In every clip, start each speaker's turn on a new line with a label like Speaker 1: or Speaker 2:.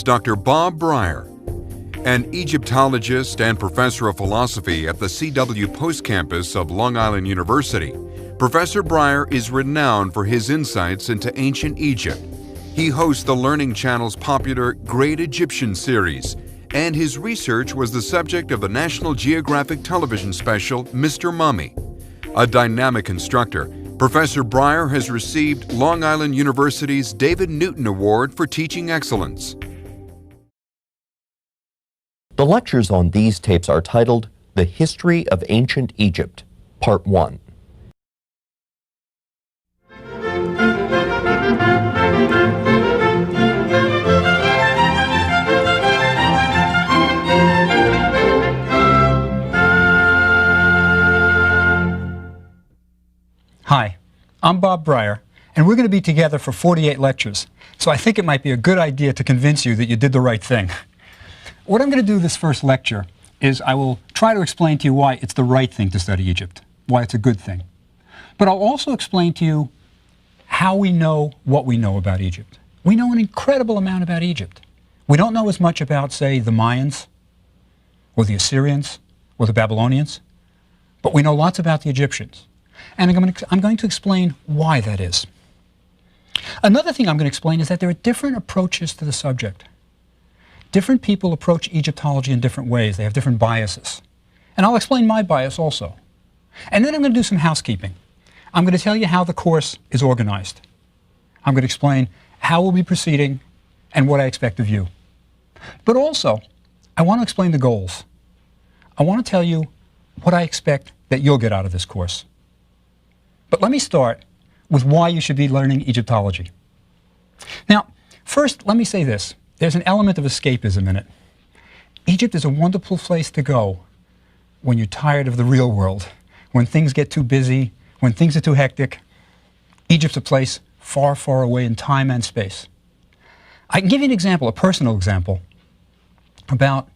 Speaker 1: Dr. Bob Brier, an Egyptologist and professor of philosophy at the C.W. Post campus of Long Island University. Professor Brier is renowned for his insights into ancient Egypt. He hosts the Learning Channel's popular Great Egyptian series, and his research was the subject of the National Geographic television special, Mr. Mummy. A dynamic instructor, Professor Brier has received Long Island University's David Newton Award for Teaching Excellence.
Speaker 2: The lectures on these tapes are titled The History of Ancient Egypt, Part 1.
Speaker 3: Hi, I'm Bob Brier, and we're going to be together for 48 lectures, so I think it might be a good idea to convince you that you did the right thing. What I'm going to do this first lecture is I will try to explain to you why it's the right thing to study Egypt, why it's a good thing. But I'll also explain to you how we know what we know about Egypt. We know an incredible amount about Egypt. We don't know as much about, say, the Mayans, or the Assyrians, or the Babylonians, but we know lots about the Egyptians. And I'm going to explain why that is. Another thing I'm going to explain is that there are different approaches to the subject. Different people approach Egyptology in different ways. They have different biases. And I'll explain my bias also. And then I'm going to do some housekeeping. I'm going to tell you how the course is organized. I'm going to explain how we'll be proceeding and what I expect of you. But also, I want to explain the goals. I want to tell you what I expect that you'll get out of this course. But let me start with why you should be learning Egyptology. Now, first, let me say this. There's an element of escapism in it. Egypt is a wonderful place to go when you're tired of the real world, when things get too busy, when things are too hectic. Egypt's a place far, far away in time and space. I can give you an example, a personal example. About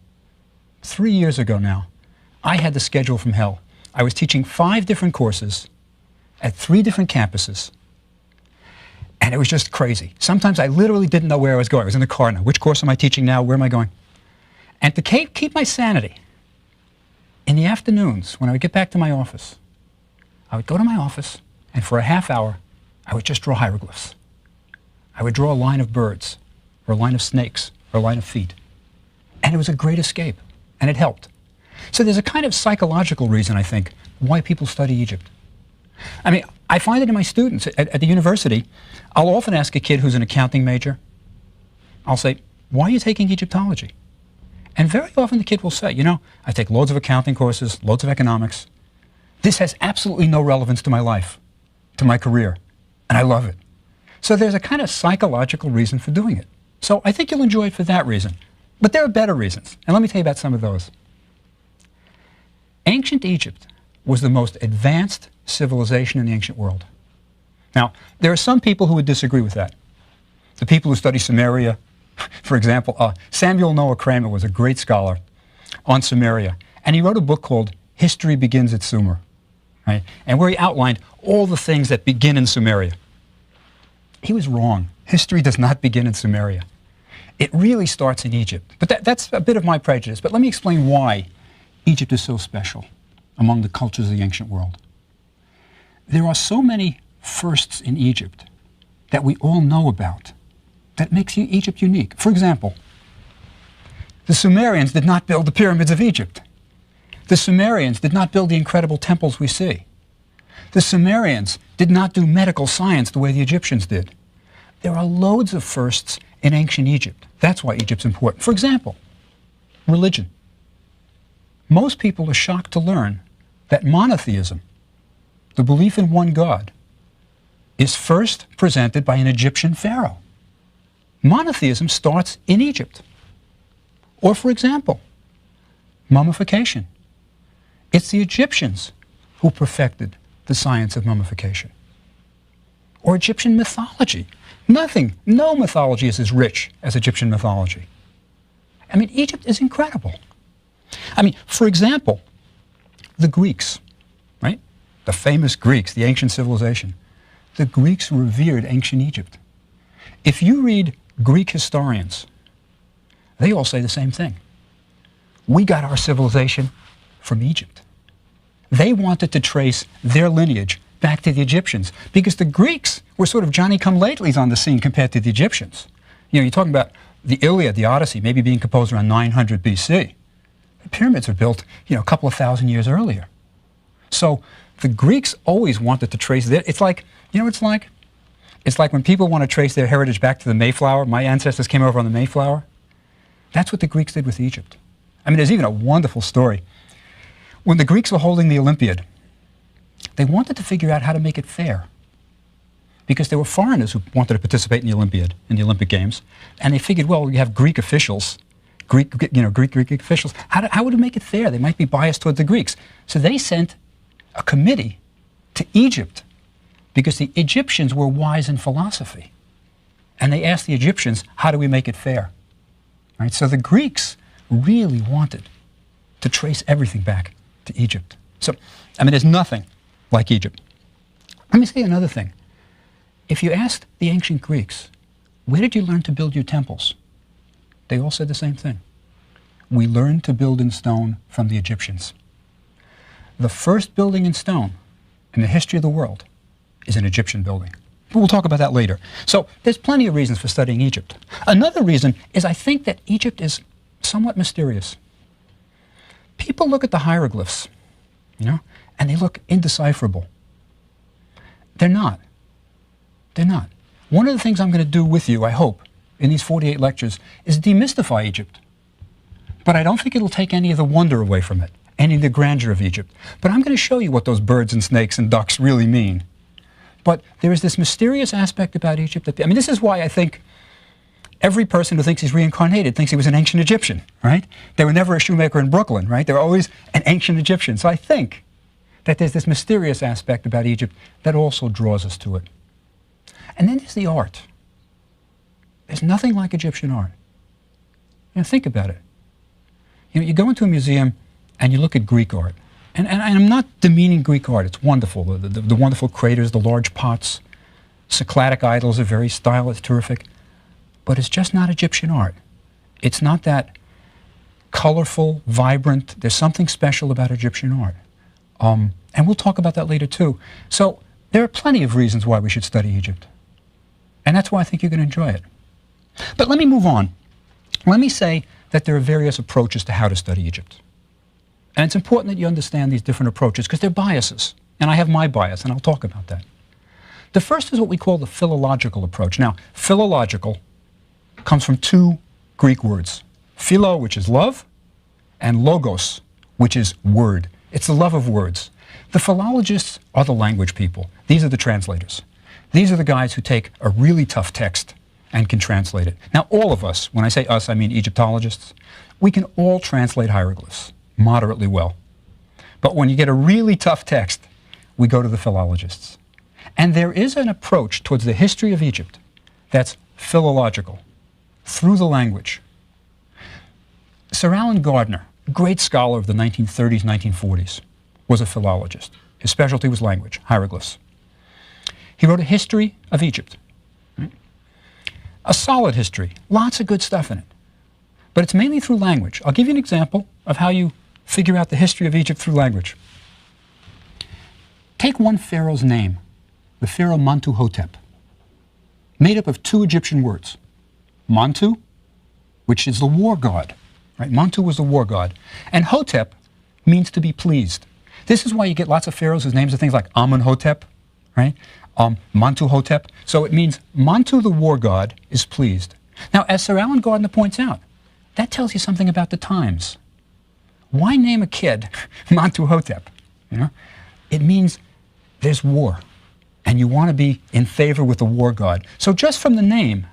Speaker 3: 3 years ago now, I had the schedule from hell. I was teaching 5 different courses at 3 different campuses. And it was just crazy. Sometimes I literally didn't know where I was going. I was in the car now. Which course am I teaching now? Where am I going? And to keep my sanity, in the afternoons, when I would get back to my office, I would go to my office, and for a half hour, I would just draw hieroglyphs. I would draw a line of birds, or a line of snakes, or a line of feet. And it was a great escape, and it helped. So there's a kind of psychological reason, I think, why people study Egypt. I mean, I find it in my students at the university. I'll often ask a kid who's an accounting major, I'll say, why are you taking Egyptology? And very often the kid will say, you know, I take loads of accounting courses, loads of economics. This has absolutely no relevance to my life, to my career, and I love it. So there's a kind of psychological reason for doing it. So I think you'll enjoy it for that reason. But there are better reasons, and let me tell you about some of those. Ancient Egypt was the most advanced civilization in the ancient world. Now, there are some people who would disagree with that. The people who study Sumeria, for example, Samuel Noah Kramer was a great scholar on Sumeria, and he wrote a book called History Begins at Sumer, right? And where he outlined all the things that begin in Sumeria. He was wrong. History does not begin in Sumeria. It really starts in Egypt. But that's a bit of my prejudice. But let me explain why Egypt is so special among the cultures of the ancient world. There are so many firsts in Egypt that we all know about that makes Egypt unique. For example, the Sumerians did not build the pyramids of Egypt. The Sumerians did not build the incredible temples we see. The Sumerians did not do medical science the way the Egyptians did. There are loads of firsts in ancient Egypt. That's why Egypt's important. For example, religion. Most people are shocked to learn that monotheism, the belief in one God, is first presented by an Egyptian pharaoh. Monotheism starts in Egypt. Or, for example, mummification. It's the Egyptians who perfected the science of mummification. Or Egyptian mythology. No mythology is as rich as Egyptian mythology. I mean, Egypt is incredible. I mean, for example, the Greeks, right? The famous Greeks, the ancient civilization. The Greeks revered ancient Egypt. If you read Greek historians, they all say the same thing. We got our civilization from Egypt. They wanted to trace their lineage back to the Egyptians because the Greeks were sort of Johnny-come-latelys on the scene compared to the Egyptians. You know, you're talking about the Iliad, the Odyssey, maybe being composed around 900 BC. The pyramids were built, you know, a couple of thousand years earlier. So the Greeks always wanted to trace their, it's like, you know what it's like? It's like when people want to trace their heritage back to the Mayflower. My ancestors came over on the Mayflower. That's what the Greeks did with Egypt. I mean, there's even a wonderful story. When the Greeks were holding the Olympiad, they wanted to figure out how to make it fair. Because there were foreigners who wanted to participate in the Olympiad, in the Olympic Games, and they figured, well, you have Greek officials, Greek officials. How would we make it fair? They might be biased toward the Greeks. So they sent a committee to Egypt because the Egyptians were wise in philosophy. And they asked the Egyptians, how do we make it fair? Right? So the Greeks really wanted to trace everything back to Egypt. So, I mean, there's nothing like Egypt. Let me say another thing. If you asked the ancient Greeks, where did you learn to build your temples? They all said the same thing. We learned to build in stone from the Egyptians. The first building in stone in the history of the world is an Egyptian building. But we'll talk about that later. So there's plenty of reasons for studying Egypt. Another reason is I think that Egypt is somewhat mysterious. People look at the hieroglyphs, you know, and they look indecipherable. They're not. They're not. One of the things I'm going to do with you, I hope, in these 48 lectures, is demystify Egypt. But I don't think it'll take any of the wonder away from it, any of the grandeur of Egypt. But I'm going to show you what those birds and snakes and ducks really mean. But there is this mysterious aspect about Egypt that, I mean, this is why I think every person who thinks he's reincarnated thinks he was an ancient Egyptian, right? They were never a shoemaker in Brooklyn, right? They were always an ancient Egyptian. So I think that there's this mysterious aspect about Egypt that also draws us to it. And then there's the art. There's nothing like Egyptian art. You know, think about it. You know, you go into a museum and you look at Greek art. And I'm not demeaning Greek art. It's wonderful. The wonderful craters, the large pots, Cycladic idols are very stylish, terrific. But it's just not Egyptian art. It's not that colorful, vibrant. There's something special about Egyptian art. And we'll talk about that later too. So there are plenty of reasons why we should study Egypt. And that's why I think you're going to enjoy it. But let me move on. Let me say that there are various approaches to how to study Egypt. And it's important that you understand these different approaches because they're biases. And I have my bias, and I'll talk about that. The first is what we call the philological approach. Now, philological comes from two Greek words. Philo, which is love, and logos, which is word. It's the love of words. The philologists are the language people. These are the translators. These are the guys who take a really tough text and can translate it. Now, all of us, when I say us, I mean Egyptologists, we can all translate hieroglyphs moderately well. But when you get a really tough text, we go to the philologists. And there is an approach towards the history of Egypt that's philological, through the language. Sir Alan Gardner, great scholar of the 1930s, 1940s, was a philologist. His specialty was language, hieroglyphs. He wrote a history of Egypt. Right? A solid history, lots of good stuff in it. But it's mainly through language. I'll give you an example of how you figure out the history of Egypt through language. Take one pharaoh's name, the pharaoh Montuhotep, made up of two Egyptian words. Montu, which is the war god. Right? Montu was the war god. And Hotep means to be pleased. This is why you get lots of pharaohs whose names are things like Amenhotep, right? Montuhotep. So it means Montu, the war god, is pleased. Now, as Sir Alan Gardner points out, that tells you something about the times. Why name a kid Montuhotep? You know? It means there's war, and you want to be in favor with the war god. So just from the name,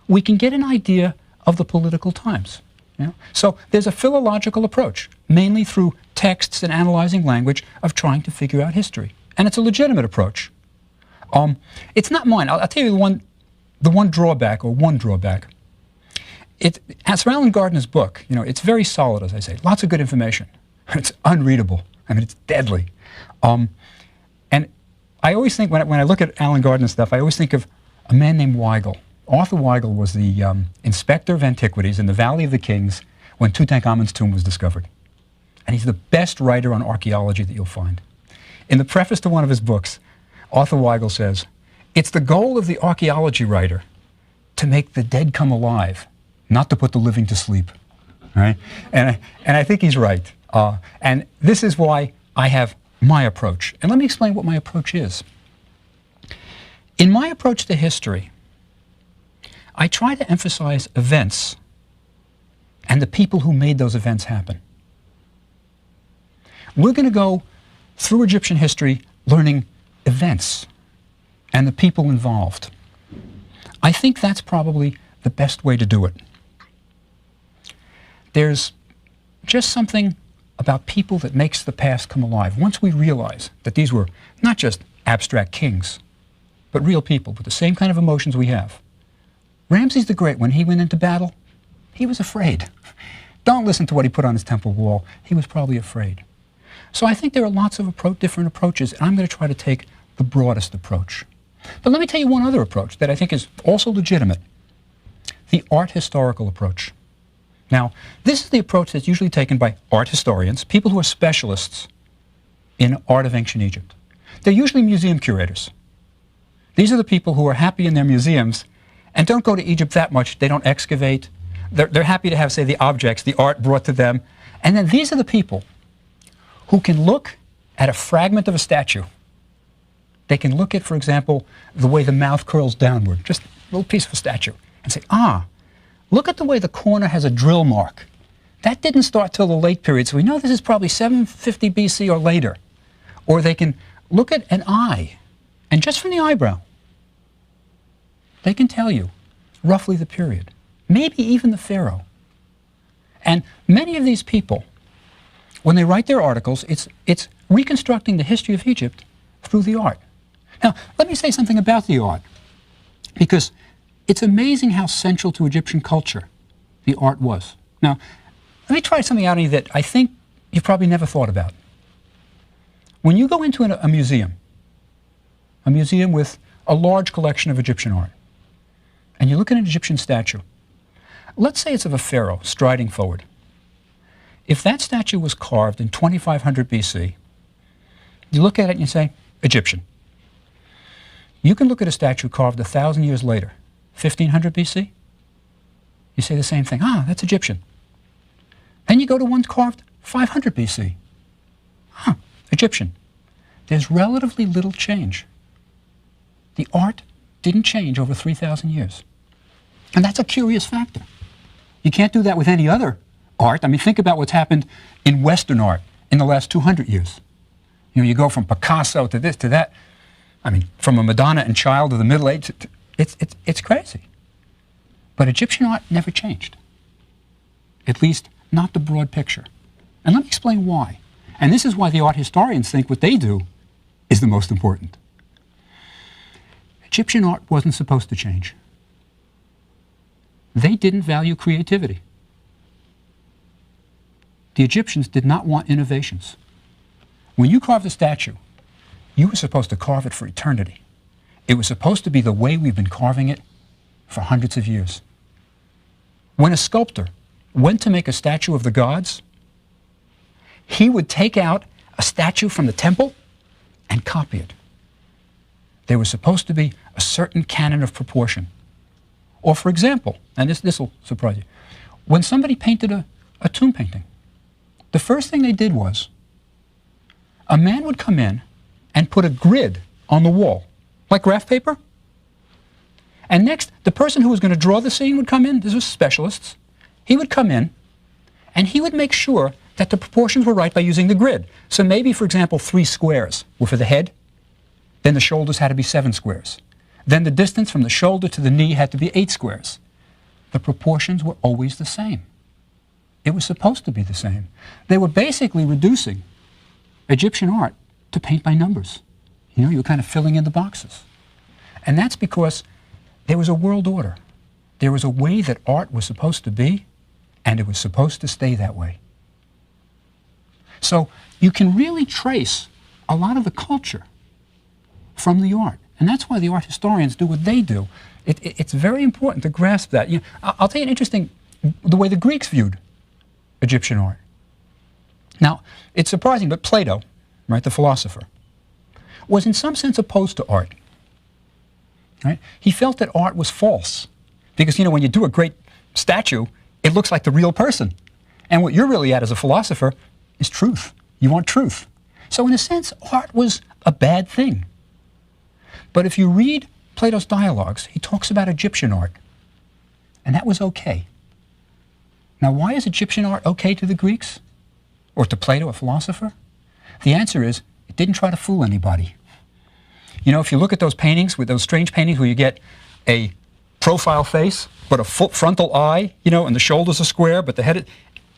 Speaker 3: we can get an idea of the political times. You know? So there's a philological approach, mainly through texts and analyzing language, of trying to figure out history. And it's a legitimate approach. It's not mine. I'll tell you the one drawback. Sir Alan Gardner's book, you know, it's very solid, as I say. Lots of good information. It's unreadable. I mean, it's deadly. And I always think, when I look at Alan Gardner's stuff, I always think of a man named Weigel, Arthur Weigel was the inspector of antiquities in the Valley of the Kings when Tutankhamun's tomb was discovered. And he's the best writer on archaeology that you'll find. In the preface to one of his books, Arthur Weigel says, "It's the goal of the archaeology writer to make the dead come alive, not to put the living to sleep." Right? And I think he's right. And this is why I have my approach. And let me explain what my approach is. In my approach to history, I try to emphasize events and the people who made those events happen. We're going to go through Egyptian history learning events and the people involved. I think that's probably the best way to do it. There's just something about people that makes the past come alive. Once we realize that these were not just abstract kings, but real people with the same kind of emotions we have. Ramses the Great, when he went into battle, he was afraid. Don't listen to what he put on his temple wall. He was probably afraid. So I think there are lots of different approaches, and I'm going to try to take the broadest approach. But let me tell you one other approach that I think is also legitimate, the art historical approach. Now, this is the approach that's usually taken by art historians, people who are specialists in art of ancient Egypt. They're usually museum curators. These are the people who are happy in their museums and don't go to Egypt that much. They don't excavate. They're happy to have, say, the objects, the art brought to them. And then these are the people who can look at a fragment of a statue. They can look at, for example, the way the mouth curls downward, just a little piece of a statue, and say, look at the way the corner has a drill mark. That didn't start till the late period, so we know this is probably 750 BC or later. Or they can look at an eye, and just from the eyebrow, they can tell you roughly the period, maybe even the pharaoh. And many of these people, when they write their articles, it's reconstructing the history of Egypt through the art. Now, let me say something about the art, because it's amazing how central to Egyptian culture the art was. Now, let me try something out on you that I think you've probably never thought about. When you go into a museum with a large collection of Egyptian art, and you look at an Egyptian statue, let's say it's of a pharaoh striding forward. If that statue was carved in 2500 BC, you look at it and you say, Egyptian. You can look at a statue carved 1,000 years later, 1500 BC, you say the same thing, that's Egyptian. Then you go to one carved 500 BC, Egyptian. There's relatively little change. The art didn't change over 3,000 years. And that's a curious factor. You can't do that with any other art. I mean, think about what's happened in Western art in the last 200 years. You know, you go from Picasso to this to that. I mean, from a Madonna and Child of the Middle Age, it's crazy. But Egyptian art never changed. At least, not the broad picture. And let me explain why. And this is why the art historians think what they do is the most important. Egyptian art wasn't supposed to change. They didn't value creativity. The Egyptians did not want innovations. When you carved a statue, you were supposed to carve it for eternity. It was supposed to be the way we've been carving it for hundreds of years. When a sculptor went to make a statue of the gods, he would take out a statue from the temple and copy it. There was supposed to be a certain canon of proportion. Or for example, and this will surprise you, when somebody painted a tomb painting, the first thing they did was a man would come in and put a grid on the wall, like graph paper. And next, the person who was going to draw the scene would come in. This was specialists. He would come in and he would make sure that the proportions were right by using the grid. So maybe, for example, 3 squares were for the head. Then the shoulders had to be 7 squares. Then the distance from the shoulder to the knee had to be 8 squares. The proportions were always the same. It was supposed to be the same. They were basically reducing Egyptian art to paint by numbers. You know, you were kind of filling in the boxes. And that's because there was a world order. There was a way that art was supposed to be, and it was supposed to stay that way. So you can really trace a lot of the culture from the art. And that's why the art historians do what they do. It's very important to grasp that. I'll tell you an interesting, the way the Greeks viewed Egyptian art. Now, it's surprising, but Plato, right, the philosopher, was in some sense opposed to art. Right? He felt that art was false because, when you do a great statue, it looks like the real person. And what you're really at as a philosopher is truth. You want truth. So in a sense, art was a bad thing. But if you read Plato's dialogues, he talks about Egyptian art, and that was okay. Now, why is Egyptian art okay to the Greeks? Or to Plato, a philosopher? The answer is, it didn't try to fool anybody. If you look at those paintings, with those strange paintings where you get a profile face, but a frontal eye, and the shoulders are square, but the head,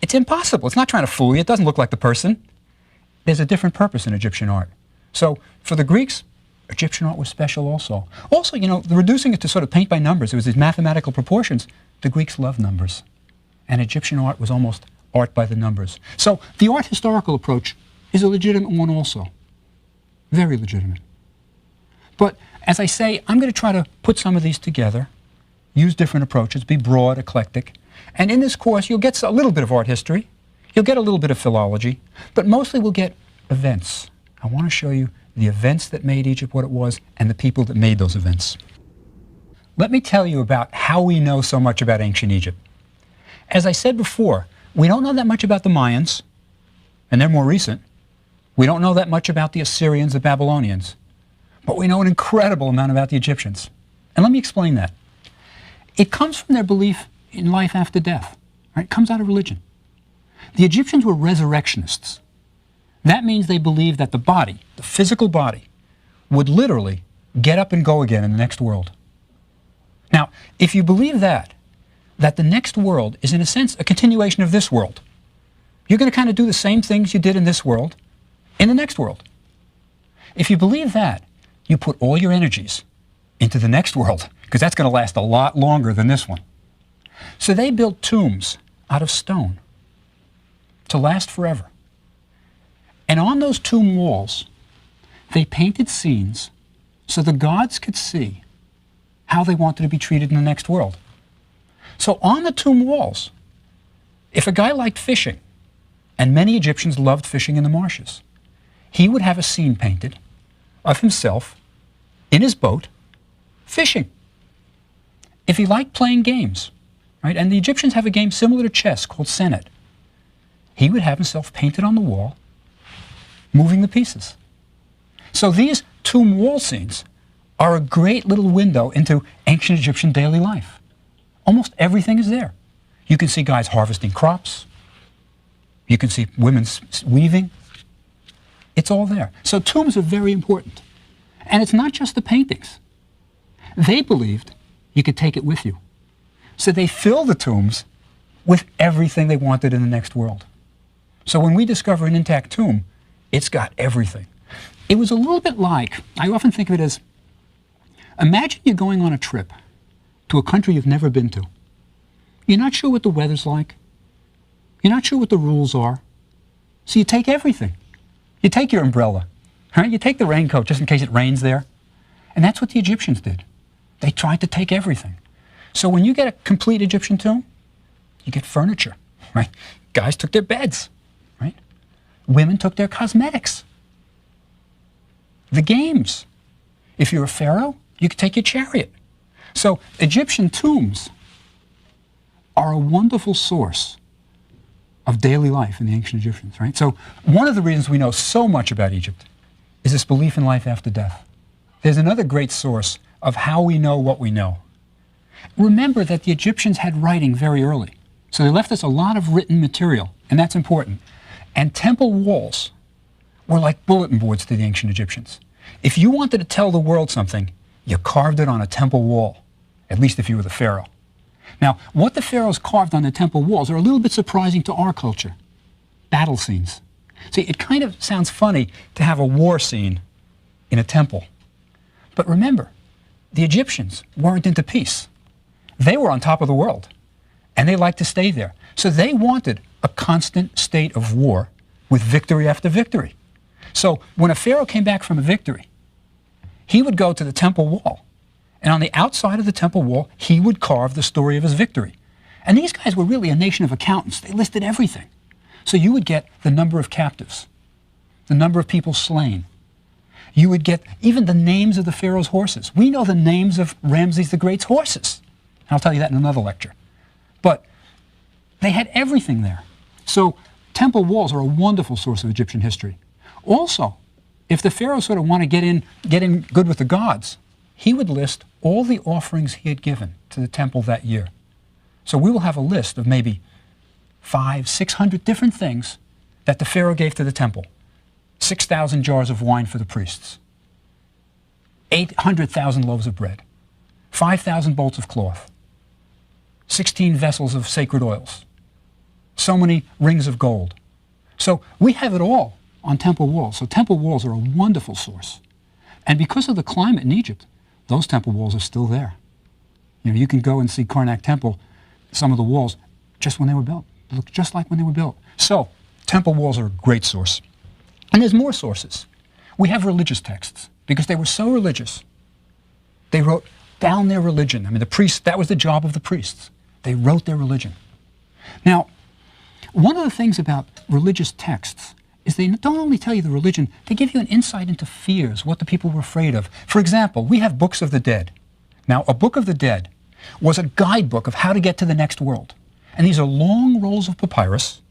Speaker 3: it's impossible. It's not trying to fool you. It doesn't look like the person. There's a different purpose in Egyptian art. So for the Greeks, Egyptian art was special also. Also, reducing it to sort of paint by numbers, it was these mathematical proportions. The Greeks loved numbers. And Egyptian art was almost art by the numbers. So the art historical approach is a legitimate one also. Very legitimate. But as I say, I'm going to try to put some of these together, use different approaches, be broad, eclectic. And in this course, you'll get a little bit of art history, you'll get a little bit of philology, but mostly we'll get events. I want to show you the events that made Egypt what it was and the people that made those events. Let me tell you about how we know so much about ancient Egypt. As I said before, we don't know that much about the Mayans, and they're more recent. We don't know that much about the Assyrians, the Babylonians, but we know an incredible amount about the Egyptians. And let me explain that. It comes from their belief in life after death. Right? It comes out of religion. The Egyptians were resurrectionists. That means they believed that the body, the physical body, would literally get up and go again in the next world. Now, if you believe that the next world is in a sense a continuation of this world, you're going to kind of do the same things you did in this world in the next world. If you believe that, you put all your energies into the next world, because that's going to last a lot longer than this one. So they built tombs out of stone to last forever. And on those tomb walls, they painted scenes so the gods could see how they wanted to be treated in the next world. So on the tomb walls, if a guy liked fishing, and many Egyptians loved fishing in the marshes, he would have a scene painted of himself in his boat fishing. If he liked playing games, right, and the Egyptians have a game similar to chess called Senet, he would have himself painted on the wall, moving the pieces. So these tomb wall scenes are a great little window into ancient Egyptian daily life. Almost everything is there. You can see guys harvesting crops. You can see women weaving. It's all there. So tombs are very important. And it's not just the paintings. They believed you could take it with you. So they filled the tombs with everything they wanted in the next world. So when we discover an intact tomb, it's got everything. It was a little bit like, I often think of it as, imagine you're going on a trip to a country you've never been to. You're not sure what the weather's like. You're not sure what the rules are. So you take everything. You take your umbrella, right? You take the raincoat just in case it rains there. And that's what the Egyptians did. They tried to take everything. So when you get a complete Egyptian tomb, you get furniture, right? Guys took their beds, right? Women took their cosmetics. The games. If you're a pharaoh, you could take your chariot. So Egyptian tombs are a wonderful source of daily life in the ancient Egyptians, right? So one of the reasons we know so much about Egypt is this belief in life after death. There's another great source of how we know what we know. Remember that the Egyptians had writing very early. So they left us a lot of written material, and that's important. And temple walls were like bulletin boards to the ancient Egyptians. If you wanted to tell the world something, you carved it on a temple wall, at least if you were the pharaoh. Now, what the pharaohs carved on the temple walls are a little bit surprising to our culture. Battle scenes. See, it kind of sounds funny to have a war scene in a temple. But remember, the Egyptians weren't into peace. They were on top of the world, and they liked to stay there. So they wanted a constant state of war with victory after victory. So when a pharaoh came back from a victory, he would go to the temple wall, And on the outside of the temple wall, he would carve the story of his victory. And these guys were really a nation of accountants. They listed everything. So you would get the number of captives, the number of people slain. You would get even the names of the Pharaoh's horses. We know the names of Ramses the Great's horses. I'll tell you that in another lecture. But they had everything there. So temple walls are a wonderful source of Egyptian history. Also, if the Pharaoh sort of want to get in good with the gods, he would list all the offerings he had given to the temple that year. So we will have a list of maybe 500, 600 different things that the Pharaoh gave to the temple. 6,000 jars of wine for the priests, 800,000 loaves of bread, 5,000 bolts of cloth, 16 vessels of sacred oils, so many rings of gold. So we have it all on temple walls. So temple walls are a wonderful source. And because of the climate in Egypt, those temple walls are still there. You know, you can go and see Karnak Temple, some of the walls, just when they were built. They look just like when they were built. So temple walls are a great source. And there's more sources. We have religious texts, because they were so religious. They wrote down their religion. I mean, the priests, that was the job of the priests. They wrote their religion. Now, one of the things about religious texts is they don't only tell you the religion, they give you an insight into fears, what the people were afraid of. For example, we have books of the dead. Now, a book of the dead was a guidebook of how to get to the next world. And these are long rolls of papyrus.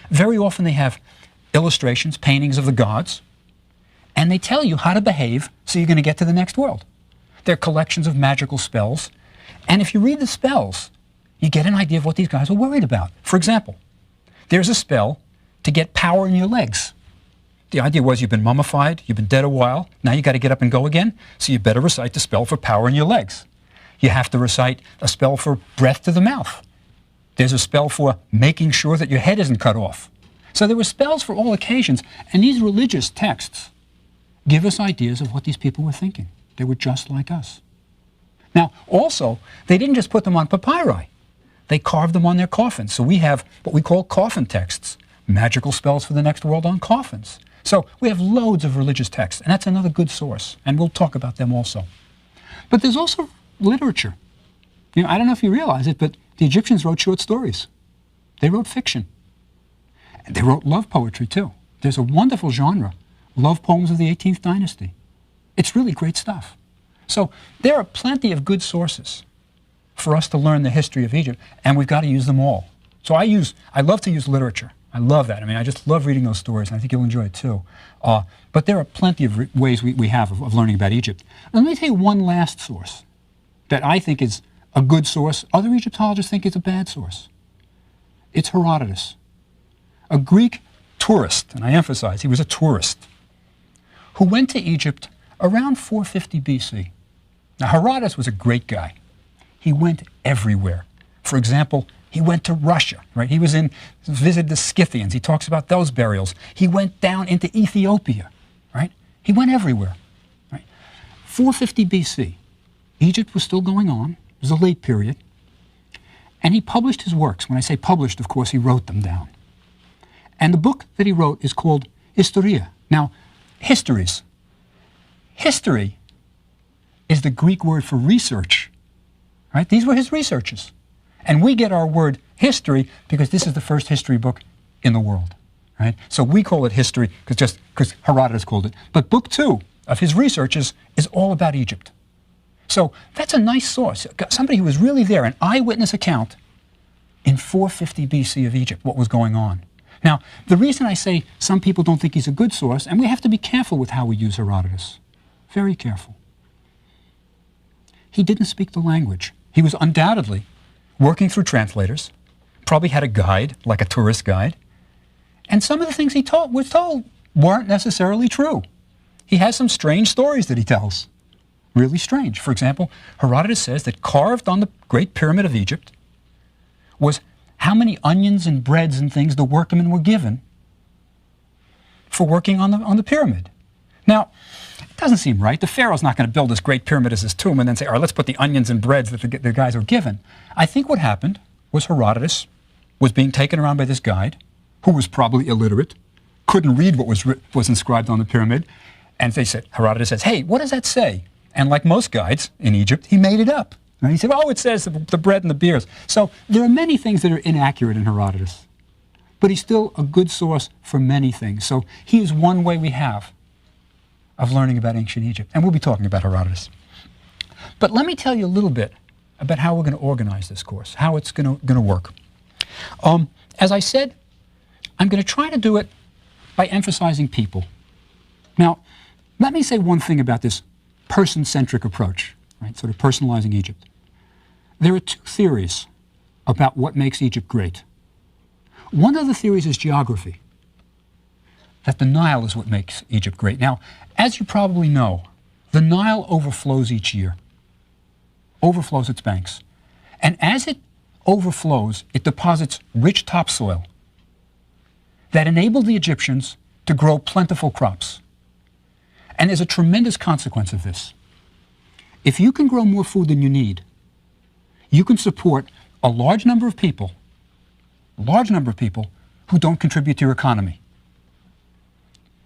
Speaker 3: Very often they have illustrations, paintings of the gods, and they tell you how to behave so you're going to get to the next world. They're collections of magical spells, and if you read the spells, you get an idea of what these guys were worried about. For example, there's a spell to get power in your legs. The idea was you've been mummified, you've been dead a while, now you got to get up and go again, so you better recite the spell for power in your legs. You have to recite a spell for breath to the mouth. There's a spell for making sure that your head isn't cut off. So there were spells for all occasions, and these religious texts give us ideas of what these people were thinking. They were just like us. Now, also, they didn't just put them on papyri. They carved them on their coffins. So we have what we call coffin texts, magical spells for the next world on coffins. So we have loads of religious texts, and that's another good source, and we'll talk about them also. But there's also literature. You know, I don't know if you realize it, but the Egyptians wrote short stories. They wrote fiction. And they wrote love poetry, too. There's a wonderful genre, love poems of the 18th dynasty. It's really great stuff. So there are plenty of good sources for us to learn the history of Egypt, and we've got to use them all. So I love to use literature. I love that. I mean, I just love reading those stories, and I think you'll enjoy it, too. But there are plenty of ways we have of learning about Egypt. Now, let me tell you one last source that I think is a good source. Other Egyptologists think it's a bad source. It's Herodotus, a Greek tourist, and I emphasize he was a tourist, who went to Egypt around 450 BC. Now, Herodotus was a great guy. He went everywhere. For example, he went to Russia, right? He visited the Scythians. He talks about those burials. He went down into Ethiopia, right? He went everywhere, right? 450 BC, Egypt was still going on. It was a late period. And he published his works. When I say published, of course, he wrote them down. And the book that he wrote is called Historia. Now, histories. History is the Greek word for research, right? These were his researches. And we get our word history because this is the first history book in the world, right? So we call it history because Herodotus called it. But book 2 of his researches is all about Egypt. So that's a nice source. Somebody who was really there, an eyewitness account in 450 BC of Egypt, what was going on. Now, the reason I say some people don't think he's a good source, and we have to be careful with how we use Herodotus. Very careful. He didn't speak the language. He was undoubtedly working through translators, probably had a guide, like a tourist guide, and some of the things he was told weren't necessarily true. He has some strange stories that he tells. Really strange. For example, Herodotus says that carved on the Great Pyramid of Egypt was how many onions and breads and things the workmen were given for working on the pyramid. Now, it doesn't seem right. The Pharaoh's not going to build this great pyramid as his tomb and then say, all right, let's put the onions and breads that the guys were given. I think what happened was Herodotus was being taken around by this guide, who was probably illiterate, couldn't read what was inscribed on the pyramid, and Herodotus says, hey, what does that say? And like most guides in Egypt, he made it up. And he said, oh, it says the bread and the beers. So there are many things that are inaccurate in Herodotus. But he's still a good source for many things. So he is one way we have of learning about ancient Egypt. And we'll be talking about Herodotus. But let me tell you a little bit about how we're going to organize this course, how it's going to work. As I said, I'm going to try to do it by emphasizing people. Now, let me say one thing about this person-centric approach, right, sort of personalizing Egypt. There are two theories about what makes Egypt great. One of the theories is geography, that the Nile is what makes Egypt great. Now, as you probably know, the Nile overflows each year, overflows its banks. And as it overflows, it deposits rich topsoil that enabled the Egyptians to grow plentiful crops. And there's a tremendous consequence of this. If you can grow more food than you need, you can support a large number of people who don't contribute to your economy.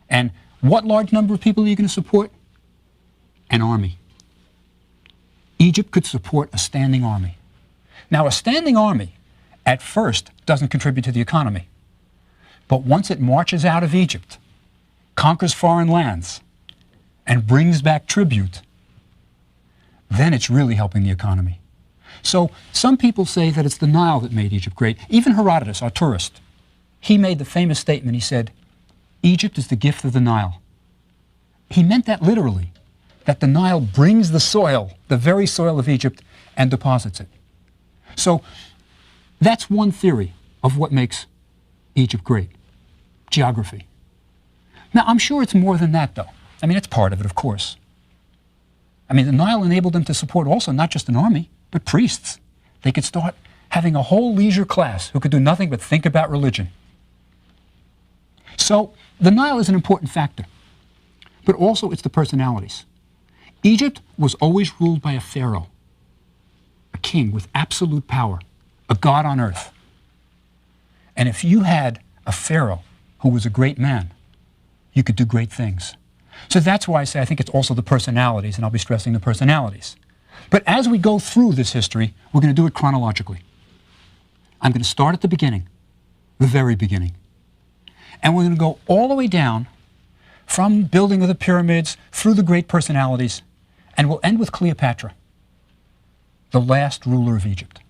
Speaker 3: And what large number of people are you going to support? An army. Egypt could support a standing army. Now, a standing army, at first, doesn't contribute to the economy. But once it marches out of Egypt, conquers foreign lands, and brings back tribute, then it's really helping the economy. So some people say that it's the Nile that made Egypt great. Even Herodotus, our tourist, he made the famous statement. He said, Egypt is the gift of the Nile. He meant that literally, that the Nile brings the soil, the very soil of Egypt, and deposits it. So that's one theory of what makes Egypt great, geography. Now, I'm sure it's more than that, though. I mean, it's part of it, of course. I mean, the Nile enabled them to support also not just an army, but priests. They could start having a whole leisure class who could do nothing but think about religion. So the Nile is an important factor, but also it's the personalities. Egypt was always ruled by a pharaoh, a king with absolute power, a god on earth. And if you had a pharaoh who was a great man, you could do great things. So that's why I say I think it's also the personalities, and I'll be stressing the personalities. But as we go through this history, we're going to do it chronologically. I'm going to start at the beginning, the very beginning. And we're going to go all the way down from building of the pyramids through the great personalities, and we'll end with Cleopatra, the last ruler of Egypt.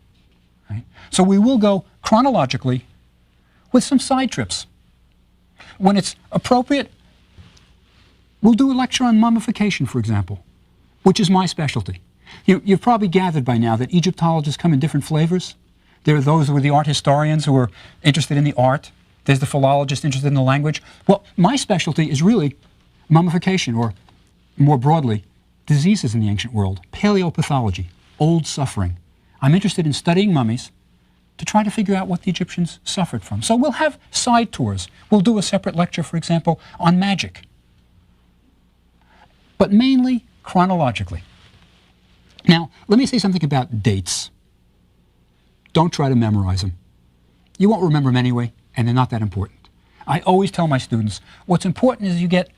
Speaker 3: Right? So we will go chronologically with some side trips. When it's appropriate, we'll do a lecture on mummification, for example, which is my specialty. You've probably gathered by now that Egyptologists come in different flavors. There are those who are the art historians who are interested in the art. There's the philologists interested in the language. Well, my specialty is really mummification, or more broadly, diseases in the ancient world, paleopathology, old suffering. I'm interested in studying mummies to try to figure out what the Egyptians suffered from. So we'll have side tours. We'll do a separate lecture, for example, on magic. But mainly chronologically. Now, let me say something about dates. Don't try to memorize them. You won't remember them anyway, and they're not that important. I always tell my students, what's important is you get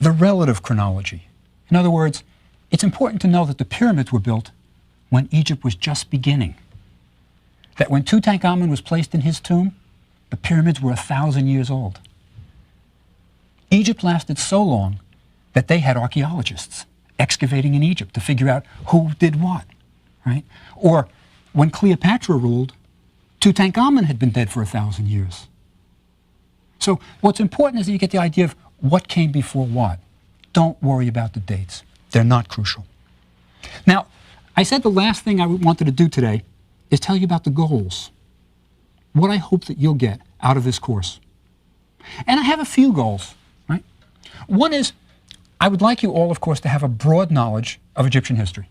Speaker 3: the relative chronology. In other words, it's important to know that the pyramids were built when Egypt was just beginning. That when Tutankhamun was placed in his tomb, the pyramids were 1,000 years old. Egypt lasted so long that they had archaeologists excavating in Egypt to figure out who did what, right? Or when Cleopatra ruled, Tutankhamun had been dead for 1,000 years. So what's important is that you get the idea of what came before what. Don't worry about the dates. They're not crucial. Now, I said the last thing I wanted to do today is tell you about the goals, what I hope that you'll get out of this course. And I have a few goals, right? One is, I would like you all, of course, to have a broad knowledge of Egyptian history,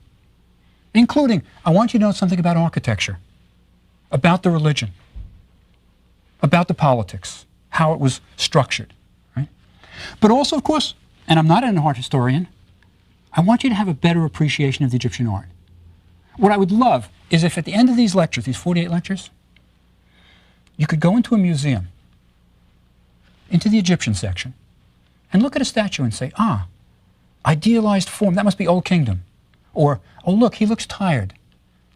Speaker 3: including, I want you to know something about architecture, about the religion, about the politics, how it was structured, right? But also, of course, and I'm not an art historian, I want you to have a better appreciation of the Egyptian art. What I would love is if at the end of these lectures, these 48 lectures, you could go into a museum, into the Egyptian section, and look at a statue and say, ah, idealized form, that must be Old Kingdom. Or, oh, look, he looks tired.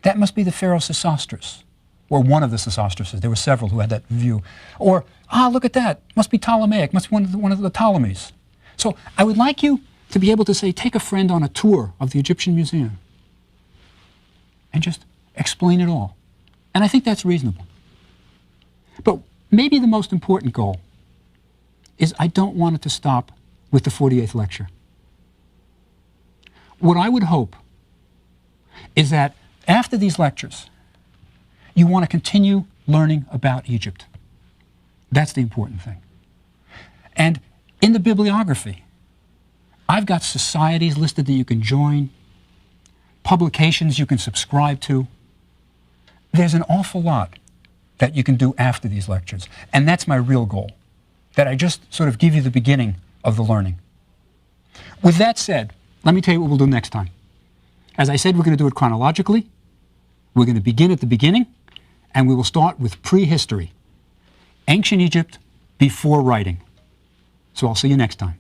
Speaker 3: That must be the Pharaoh Sesostris, or one of the Sesostrises. There were several who had that view. Or, look at that. Must be Ptolemaic. Must be one of the Ptolemies. So I would like you to be able to say, take a friend on a tour of the Egyptian Museum and just explain it all. And I think that's reasonable. But maybe the most important goal is I don't want it to stop with the 48th lecture. What I would hope is that after these lectures, you want to continue learning about Egypt. That's the important thing. And in the bibliography, I've got societies listed that you can join, publications you can subscribe to. There's an awful lot that you can do after these lectures. And that's my real goal, that I just sort of give you the beginning of the learning. With that said, let me tell you what we'll do next time. As I said, we're going to do it chronologically. We're going to begin at the beginning, and we will start with prehistory, ancient Egypt before writing. So I'll see you next time.